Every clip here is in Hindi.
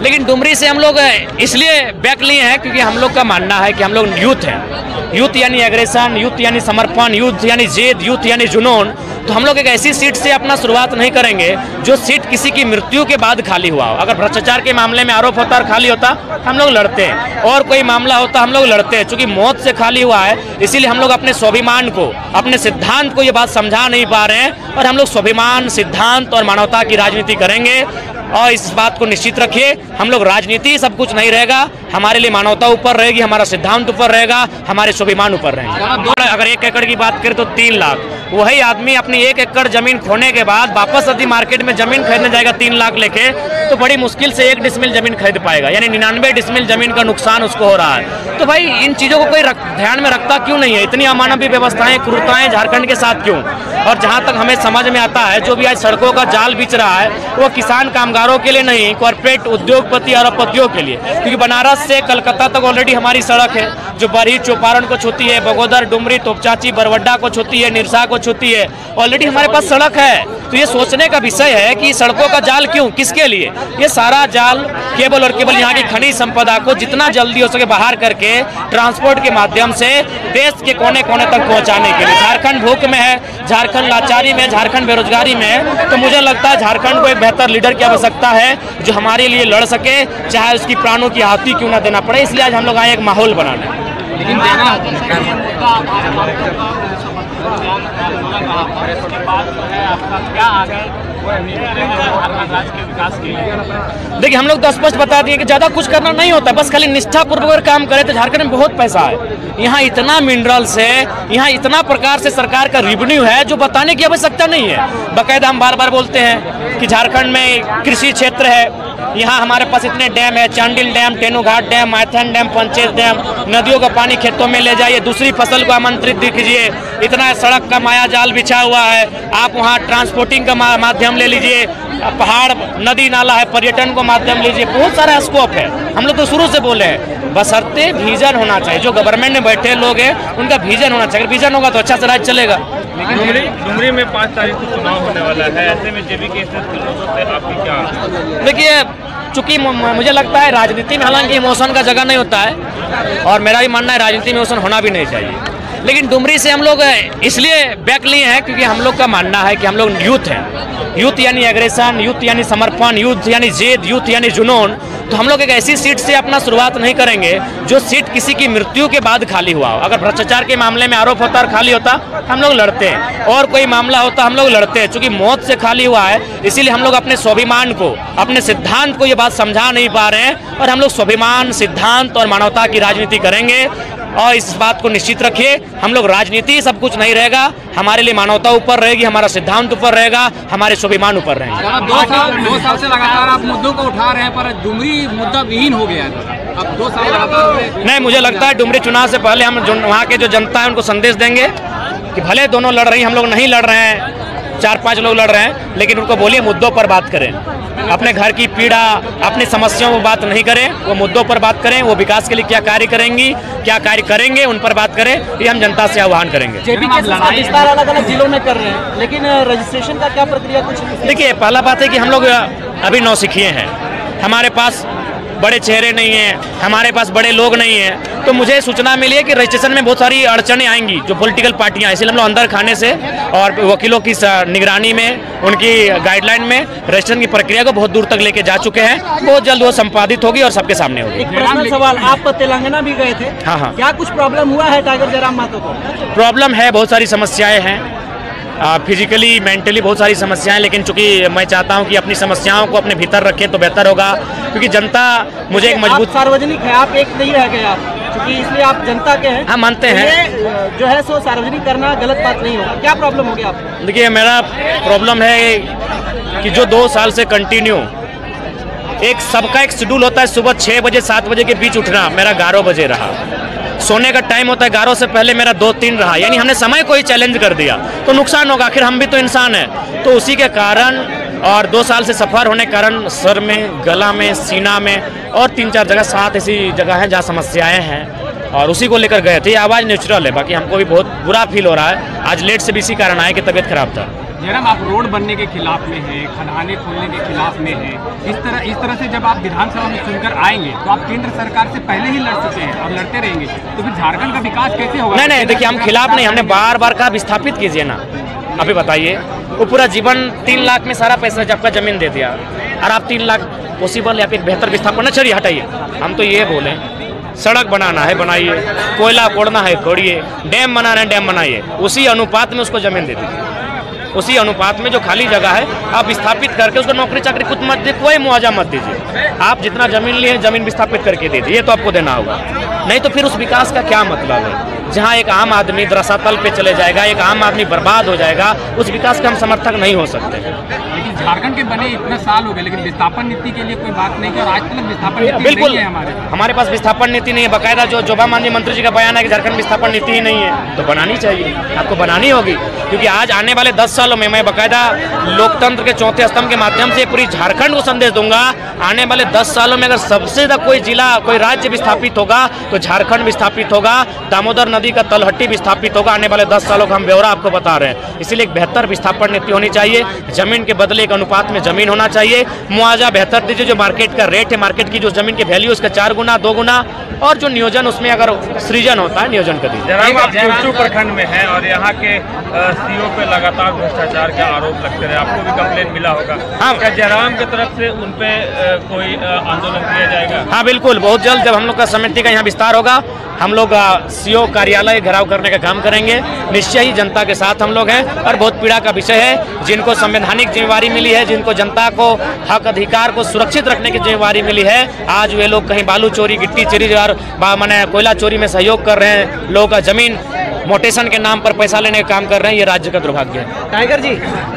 लेकिन डुमरी से हम लोग इसलिए बैक लिए हैं क्योंकि हम लोग का मानना है कि हम लोग यूथ हैं। यूथ यानी एग्रेशन, यूथ यानी समर्पण, यूथ यानी जिद, यूथ यानी जुनून। तो हम लोग एक ऐसी सीट से अपना शुरुआत नहीं करेंगे जो सीट किसी की मृत्यु के बाद खाली हुआ हो। अगर भ्रष्टाचार के मामले में आरोप होता और खाली होता हम लोग लड़ते हैं, और कोई मामला होता हम लोग लड़ते हैं। चूंकि मौत से खाली हुआ है इसीलिए हम लोग अपने स्वाभिमान को, अपने सिद्धांत को ये बात समझा नहीं पा रहे हैं, और हम लोग स्वाभिमान, सिद्धांत और मानवता की राजनीति करेंगे। और इस बात को निश्चित रखिए, हम लोग राजनीति सब कुछ नहीं रहेगा, हमारे लिए मानवता ऊपर रहेगी, हमारा सिद्धांत ऊपर रहेगा, हमारे स्वाभिमान ऊपर रहेंगे। अगर 1 एकड़ की बात करें तो 3 लाख, वही आदमी अपनी 1 एकड़ जमीन खोने के बाद वापस यदि मार्केट में जमीन खरीदने जाएगा 3 लाख लेके, तो बड़ी मुश्किल से 1 डिसमिल जमीन खरीद पाएगा, यानी 99 डिसमिल जमीन का नुकसान उसको हो रहा है। तो भाई इन चीज़ों को कोई ध्यान में रखता क्यों नहीं है? इतनी अमानवीय व्यवस्थाएं, क्रूरताएं झारखंड के साथ क्यों? और जहाँ तक हमें समझ में आता है, जो भी आज सड़कों का जाल बिछ रहा है वो किसान कामगारों के लिए नहीं, कॉर्पोरेट उद्योगपति और अरबपतियों के लिए। क्योंकि बनारस से कलकत्ता तक ऑलरेडी हमारी सड़क है जो बरही चौपारण को छूती है, बगोदर, डुमरी, तोपचाची, बरवड्डा को छूती है, निरसा को छूती है, ऑलरेडी हमारे पास सड़क है। तो ये सोचने का विषय है कि सड़कों का जाल क्यों, किसके लिए? ये सारा जाल केवल और केवल यहाँ की खनिज संपदा को जितना जल्दी हो सके बाहर करके ट्रांसपोर्ट के माध्यम से देश के कोने कोने तक पहुँचाने के लिए। झारखंड भूख में है, झारखंड लाचारी में, झारखंड बेरोजगारी में है। तो मुझे लगता है झारखंड को एक बेहतर लीडर की आवश्यकता है जो हमारे लिए लड़ सके, चाहे उसकी प्राणों की आहुति क्यों ना देना पड़े। इसलिए आज हम लोग आए एक माहौल बनाने। लेकिन देखिए, हम लोग तो स्पष्ट बता दिए कि ज़्यादा कुछ करना नहीं होता, बस खाली निष्ठापूर्वक काम करें तो झारखंड में बहुत पैसा है। यहाँ इतना मिनरल्स है, यहाँ इतना प्रकार से सरकार का रेवेन्यू है जो बताने की आवश्यकता नहीं है। बाकायदा हम बार बार बोलते हैं कि झारखंड में कृषि क्षेत्र है, यहाँ हमारे पास इतने डैम है, Chandil dam, Tenughat dam, Maithan dam, Panchet dam, नदियों का पानी खेतों में ले जाइए, दूसरी फसल को आमंत्रित दीजिए। इतना सड़क का माया जाल बिछा हुआ है, आप वहाँ ट्रांसपोर्टिंग का माध्यम ले लीजिए, पहाड़, नदी नाला है, पर्यटन को माध्यम लीजिए, बहुत सारा स्कोप है। हम लोग तो शुरू से बोले हैं, बशर्ते विजन होना चाहिए। जो गवर्नमेंट में बैठे लोग हैं उनका विजन होना चाहिए, विजन होगा तो अच्छा से राज्य चलेगा। डुमरी में 5 तारीख को चुनाव होने वाला है, ऐसे में जेबी के आपकी क्या? देखिए, चूंकि मुझे लगता है राजनीति में हालांकि इमोशन का जगह नहीं होता है, और मेरा भी मानना है राजनीति में इमोशन होना भी नहीं चाहिए। लेकिन डुमरी से हम लोग इसलिए बैक लिए हैं क्योंकि हम लोग का मानना है कि हम लोग यूथ हैं। यूथ यानी एग्रेशन, यूथ यानी समर्पण, यूथ यानी जिद, यूथ यानी जुनून। तो हम लोग एक ऐसी सीट से अपना शुरुआत नहीं करेंगे जो सीट किसी की मृत्यु के बाद खाली हुआ हो। अगर भ्रष्टाचार के मामले में आरोप होता और खाली होता हम लोग लड़ते हैं, और कोई मामला होता हम लोग लड़ते हैं। चूंकि मौत से खाली हुआ है इसीलिए हम लोग अपने स्वाभिमान को, अपने सिद्धांत को ये बात समझा नहीं पा रहे हैं, और हम लोग स्वाभिमान, सिद्धांत और मानवता की राजनीति करेंगे। और इस बात को निश्चित रखिए, हम लोग राजनीति सब कुछ नहीं रहेगा, हमारे लिए मानवता ऊपर रहेगी, हमारा सिद्धांत ऊपर रहेगा, हमारे स्वाभिमान ऊपर रहेंगे। 2 साल से लगातार आप मुद्दों को उठा रहे हैं, पर डुमरी मुद्दा विहीन हो गया है। अब 2 साल लगातार नहीं, मुझे लगता है डुमरी चुनाव से पहले हम वहाँ के जो जनता है उनको संदेश देंगे कि भले दोनों लड़ रही, हम लोग नहीं लड़ रहे हैं, 4-5 लोग लड़ रहे हैं, लेकिन उनको बोलिए मुद्दों पर बात करें, अपने घर की पीड़ा, अपनी समस्याओं पर बात नहीं करें, वो मुद्दों पर बात करें, वो विकास के लिए क्या कार्य करेंगी, क्या कार्य करेंगे, उन पर बात करें। ये हम जनता से आह्वान करेंगे। जेबी के विस्तार अलग-अलग जिलों में कर रहे हैं, लेकिन रजिस्ट्रेशन का क्या प्रक्रिया कुछ? देखिए, पहला बात है कि हम लोग अभी नौसिखिए हैं, हमारे पास बड़े चेहरे नहीं हैं, हमारे पास बड़े लोग नहीं हैं। तो मुझे सूचना मिली है कि रजिस्ट्रेशन में बहुत सारी अड़चनें आएंगी जो पॉलिटिकल पार्टियां, इसलिए हम लोग अंदर खाने से और वकीलों की निगरानी में, उनकी गाइडलाइन में रजिस्ट्रेशन की प्रक्रिया को बहुत दूर तक लेके जा चुके हैं। बहुत जल्द वो संपादित होगी और सबके सामने होगी। एक पर्सनल सवाल, आप तेलंगाना भी गए थे? हाँ। क्या कुछ प्रॉब्लम हुआ है टाइगर जयराम महतो को? प्रॉब्लम है, बहुत सारी समस्याएं हैं, फिजिकली, मेंटली बहुत सारी समस्याएं, लेकिन चूंकि मैं चाहता हूं कि अपनी समस्याओं को अपने भीतर रखें तो बेहतर होगा, क्योंकि जनता मुझे एक मजबूत, आप सार्वजनिक है, आप एक नहीं रह गए आप, क्योंकि इसलिए आप जनता के हैं। हाँ, मानते हैं। ये जो है सो सार्वजनिक करना गलत बात नहीं होगा। क्या प्रॉब्लम हो गया आपको? देखिए, मेरा प्रॉब्लम है कि जो 2 साल से कंटिन्यू एक सबका एक शेड्यूल होता है, सुबह 6 बजे 7 बजे के बीच उठना, मेरा 11 बजे रहा। सोने का टाइम होता है 11 से पहले, मेरा 2-3 रहा। यानी हमने समय को ही चैलेंज कर दिया, तो नुकसान होगा, आखिर हम भी तो इंसान हैं। तो उसी के कारण और 2 साल से सफ़र होने के कारण सर में, गला में, सीना में और 3-4 जगह, 7 ऐसी जगह हैं जहाँ समस्याएं हैं, और उसी को लेकर गए थे। आवाज़ नेचुरल है, बाकी हमको भी बहुत बुरा फील हो रहा है। आज लेट से भी इसी कारण आए कि तबीयत खराब था। जयराम, आप रोड बनने के खिलाफ में हैं, खदानें खोलने के खिलाफ में हैं। इस तरह से जब आप विधानसभा में सुनकर आएंगे तो आप केंद्र सरकार से पहले ही लड़ चुके हैं, अब लड़ते रहेंगे, तो फिर झारखंड का विकास कैसे होगा? नहीं, देखिए हम खिलाफ नहीं, हमने बार बार कहा विस्थापित कीजिए ना। अभी बताइए, वो पूरा जीवन 3 लाख में सारा पैसा जबका जमीन दे दिया और आप 3 लाख पॉसिबल या फिर बेहतर विस्थापन न चलिए, हटाइए। हम तो ये बोलें, सड़क बनाना है बनाइए, कोयला कोड़ना है कोड़िए, डैम बनाना है डैम बनाइए, उसी अनुपात में उसको जमीन दे दीजिए। उसी अनुपात में जो खाली जगह है आप विस्थापित करके उसको नौकरी चाकरी कुछ मत दे, कोई मुआवजा मत दीजिए। आप जितना जमीन लिए जमीन विस्थापित करके दे दीजिए, ये तो आपको देना होगा। नहीं तो फिर उस विकास का क्या मतलब है? जहाँ एक आम आदमी रसातल पे चले जाएगा, एक आम आदमी बर्बाद हो जाएगा, उस विकास का हम समर्थक नहीं हो सकते। लेकिन झारखंड के बने इतना साल हो गए, लेकिन विस्थापन नीति के लिए कोई बात नहीं की और आज तक विस्थापन नीति बिल्कुल नहीं है हमारे पास विस्थापन नीति नहीं है। बाकायदा जो जोबा मांझी मंत्री जी का बयान है कि झारखंड विस्थापन नीति ही नहीं है, तो बनानी चाहिए, आपको बनानी होगी। क्योंकि आज आने वाले 10 सालों में मैं बाकायदा लोकतंत्र के चौथे स्तंभ के माध्यम से पूरी झारखंड को संदेश दूंगा, आने वाले 10 सालों में अगर सबसे ज्यादा कोई जिला कोई राज्य विस्थापित होगा तो झारखंड विस्थापित होगा, दामोदर नदी का तलहटी विस्थापित होगा। आने वाले 10 सालों का हम ब्यौरा आपको बता रहे हैं। इसीलिए एक बेहतर विस्थापन नीति होनी चाहिए, जमीन के बदले एक अनुपात में जमीन होना चाहिए, मुआवजा बेहतर दीजिए, जो मार्केट का रेट है, मार्केट की जो जमीन की वैल्यू उसका 4 गुना 2 गुना, और जो नियोजन उसमें अगर सृजन होता है नियोजन कर दीजिए। जयराम, आप चुरचू प्रखंड में हैं और यहाँ के सीओ पे लगातार भ्रष्टाचार के आरोप लगते रहे, आपको भी कंप्लेन मिला होगा। हाँ, क्या जयराम की तरफ से उन पे कोई आंदोलन किया जाएगा? हाँ बिल्कुल, बहुत जल्द जब हम लोग का समिति का यहाँ विस्तार होगा, हम लोग सीओ कार्यालय घेराव करने का काम करेंगे। निश्चय ही जनता के साथ हम लोग हैं और बहुत पीड़ा का विषय है। जिनको संवैधानिक जिम्मेवारी मिली है, जिनको जनता को हक अधिकार को सुरक्षित रखने की जिम्मेवारी मिली है, आज वे लोग कहीं बालू चोरी, गिट्टी चोरी और माने कोयला चोरी में सहयोग कर रहे हैं, लोगों का जमीन मोटेशन के नाम पर पैसा लेने का काम कर रहे हैं। ये राज्य का दुर्भाग्य है। टाइगर जी,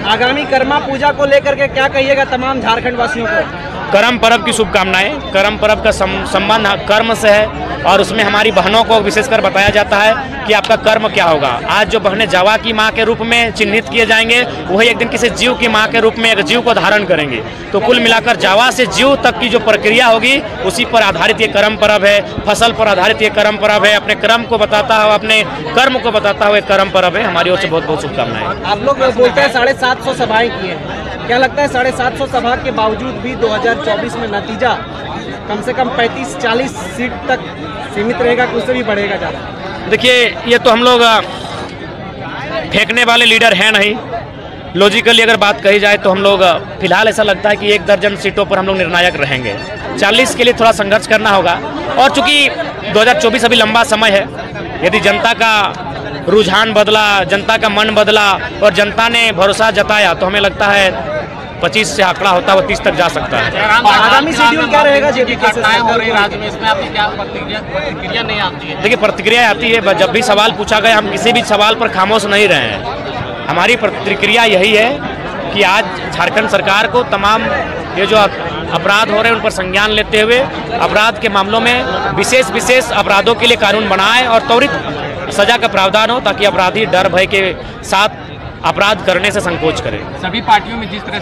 आगामी कर्मा पूजा को लेकर के क्या कहिएगा तमाम झारखंड वासियों को? करम पर्व की शुभकामनाएं। करम पर्व का संबंध कर्म से है और उसमें हमारी बहनों को विशेषकर बताया जाता है कि आपका कर्म क्या होगा। आज जो बहनें जावा की माँ के रूप में चिन्हित किए जाएंगे, वही एक दिन किसी जीव की माँ के रूप में एक जीव को धारण करेंगे। तो कुल मिलाकर जावा से जीव तक की जो प्रक्रिया होगी उसी पर आधारित ये कर्म पर्व है, फसल पर आधारित ये कर्म पर्व है। अपने कर्म को बताता हुआ, अपने कर्म को बताता हुआ कर्म पर्व है। हमारी ओर से बहुत बहुत शुभकामनाएं। आप लोग बोलते हैं 750 सभाएं की हैं, क्या लगता है 750 सभा के बावजूद भी 2024 में नतीजा कम से कम 35-40 सीट तक सीमित रहेगा कि उससे भी बढ़ेगा ज़्यादा? देखिए, ये तो हम लोग फेंकने वाले लीडर हैं नहीं। लॉजिकली अगर बात कही जाए तो हम लोग फिलहाल ऐसा लगता है कि 1 दर्जन सीटों पर हम लोग निर्णायक रहेंगे। 40 के लिए थोड़ा संघर्ष करना होगा और चूंकि 2024 अभी लंबा समय है, यदि जनता का रुझान बदला, जनता का मन बदला और जनता ने भरोसा जताया तो हमें लगता है 25 से आंकड़ा होता है वो 30 तक जा सकता है। आगामी शेड्यूल क्या रहेगा? घटनाएं हो रही राज्य में, इसमें आपकी क्या प्रतिक्रिया नहीं आती है? देखिए, प्रतिक्रिया आती है। जब भी सवाल पूछा गया, हम किसी भी सवाल पर खामोश नहीं रहे हैं। हमारी प्रतिक्रिया यही है कि आज झारखंड सरकार को तमाम ये जो अपराध हो रहे हैं उन पर संज्ञान लेते हुए अपराध के मामलों में विशेष अपराधों के लिए कानून बनाए और त्वरित सजा का प्रावधान हो, ताकि अपराधी डर भय के साथ अपराध करने से संकोच करें। सभी पार्टियों में जिस तरह से